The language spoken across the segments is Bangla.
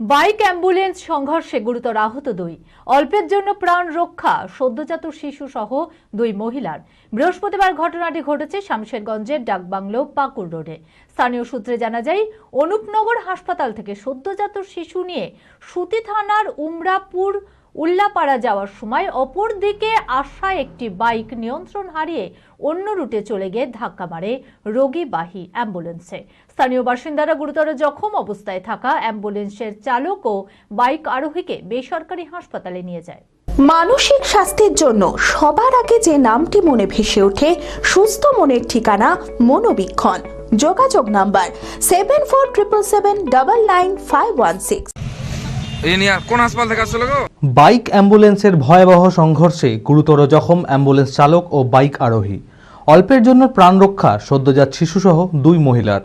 বাইক অ্যাম্বুলেন্স সংঘর্ষে গুরুতর আহত 2। অল্পের জন্য প্রাণ রক্ষা সদ্যজাত শিশু সহ 2 মহিলার। বৃহস্পতিবার ঘটনাটি ঘটেছে শামশেরগঞ্জের ডাকবাংলো পাকুড় রোডে। স্থানীয় সূত্রে জানা যায়, অনুপনগর হাসপাতাল থেকে সদ্যজাত শিশু নিয়ে সুতি থানার উমরাপুর উল্লাপাড়া যাওয়ার সময় অপর দিকে আসা একটি বাইক নিয়ন্ত্রণ হারিয়ে অন্য রুটে চলে গিয়ে ধাক্কা মারে রোগীবাহী অ্যাম্বুলেন্সে। স্থানীয় বাসিন্দারা গুরুতর জখম অবস্থায় থাকা অ্যাম্বুলেন্সের চালক ও বাইক আরোহীকে বেসরকারি হাসপাতালে নিয়ে যায়। মানসিক স্বাস্থ্যের জন্য সবার আগে যে নামটি মনে ভেসে ওঠে, সুস্থ মনের ঠিকানা মনোবীক্ষণ। যোগাযোগ নাম্বার 7477799516। কোন হাসপাতাল থেকে আসছিল গো? বাইক অ্যাম্বুলেন্সের ভয়াবহ সংঘর্ষে গুরুতর জখম অ্যাম্বুলেন্স চালক ও বাইক আরোহী। অল্পের জন্য প্রাণ রক্ষা সদ্যজাত শিশুসহ 2 মহিলার।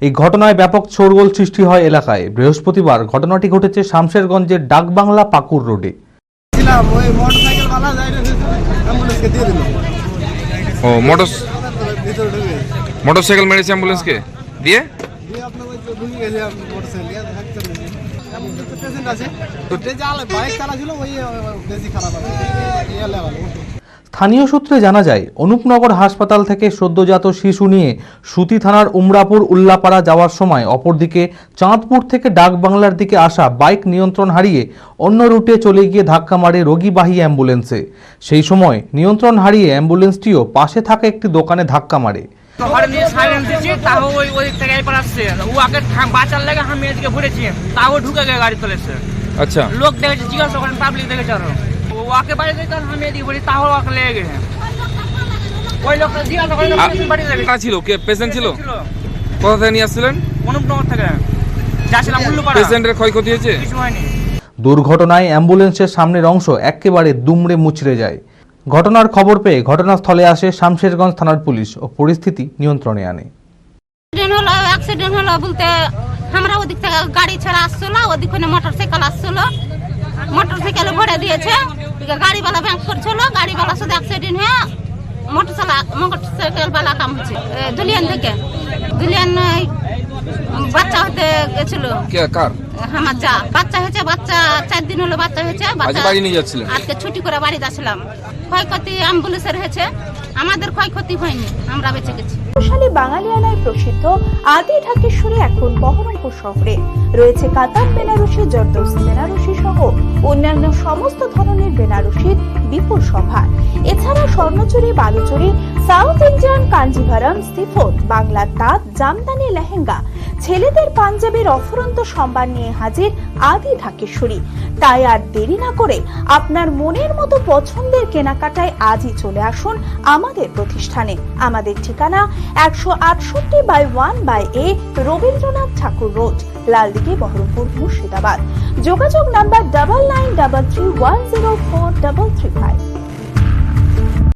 এই ঘটনায় ব্যাপক শোরগোল সৃষ্টি হয় এলাকায়। বৃহস্পতিবার ঘটনাটি ঘটেছে শামশেরগঞ্জের ডাকবাংলা পাকুড় রোডে। মোটরসাইকেল মেরেছে অ্যাম্বুলেন্সকে দিয়ে স্থানীয় সূত্রে জানা যায়, অনুপনগর হাসপাতাল থেকে সদ্যজাত শিশু নিয়ে সুতি থানার উমরাপুর উল্লাপাড়া যাওয়ার সময় অপরদিকে চাঁদপুর থেকে ডাকবাংলার দিকে আসা বাইক নিয়ন্ত্রণ হারিয়ে অন্য রুটে চলে গিয়ে ধাক্কা মারে রোগীবাহী অ্যাম্বুলেন্সে। সেই সময় নিয়ন্ত্রণ হারিয়ে অ্যাম্বুলেন্সটিও পাশে থাকা একটি দোকানে ধাক্কা মারে। আচ্ছা, লোক দেখেছে, জিজ্ঞাসা করেন, পাবলিক দেখেছে, আরো ওকে বাড়ি দেখে আমি এদিকে বলি, তাহলে ওকে লেগে গেছে। ওই লোকটা জিজ্ঞাসা করেন বাড়ি দেখেছে। ছিল কে? পেশেন্ট ছিল? কোথা থেকে নিয়ে আসছিলেন? অনুপনগর থেকে যাচ্ছিলাম উল্লুপাড়া। পেশেন্টের ক্ষয়ক্ষতি হয়েছে? কিছু হয়নি। দুর্ঘটনায় অ্যাম্বুলেন্সের সামনের অংশ একেবারে দুমড়ে মুচড়ে যায়। ঘটনার খবর পেয়ে ঘটনাস্থলে আসে শামশেরগঞ্জ থানার পুলিশ ও পরিস্থিতি নিয়ন্ত্রণে আনে। অ্যাক্সিডেন্ট হলো বলতে আমরা ওদিক থেকে গাড়ি ছাড়া আসছিল, ওদিকে মোটরসাইকেল আসছিল, মোটরসাইকেল ভরে দিয়েছে, গাড়িওয়ালা ব্যাংক করছিল, গাড়িওয়ালা সাথে অ্যাক্সিডেন্ট হয়ে মোটরসাইকেল বালা কাম হচ্ছে। দুলিয়ান থেকে দুলিয়ান বাচ্চা হতে গেছিল। আমার যা বাচ্চা হয়েছে, বাচ্চা 4 দিন হলো বাচ্চা হয়েছে। বাড়ি নিয়ে যাচ্ছিলেন? আজকে ছুটি করে বাড়ি যাচ্ছিলাম। ক্ষয়ক্ষতি অ্যাম্বুলেন্সের হয়েছে, আমাদের ক্ষয়ক্ষতি হয়নি, আমরা বেঁচে গেছি। বৈশালী বাঙালিয়ানায় প্রসিদ্ধ আদি ঢাকেশ্বরী এখন বহরমপুর শহরে রয়েছে কাতার বেনারসি, জর্দৌসি বেনারসি সহ অন্যান্য সমস্ত ধরনের বেনারসির বিপুল সম্ভার। এছাড়া Swarnachuri, Baluchari, south Indian Kanjivaram, chiffon, বাংলার তাঁত, জামদানি, লেহেঙ্গা, ছেলেদের পাঞ্জাবের অফুরন্ত সম্ভার নিয়ে হাজির আদি ঢাকেশ্বরী। তাই আর দেরি না করে আপনার মনের মতো পছন্দের কেনাকাটায় আজই চলে আসুন আমাদের প্রতিষ্ঠানে। আমাদের ঠিকানা 168/1/A রবীন্দ্রনাথ ঠাকুর রোড, লালদিঘি, বহরমপুর, মুর্শিদাবাদ। যোগাযোগ নাম্বার 9933104335।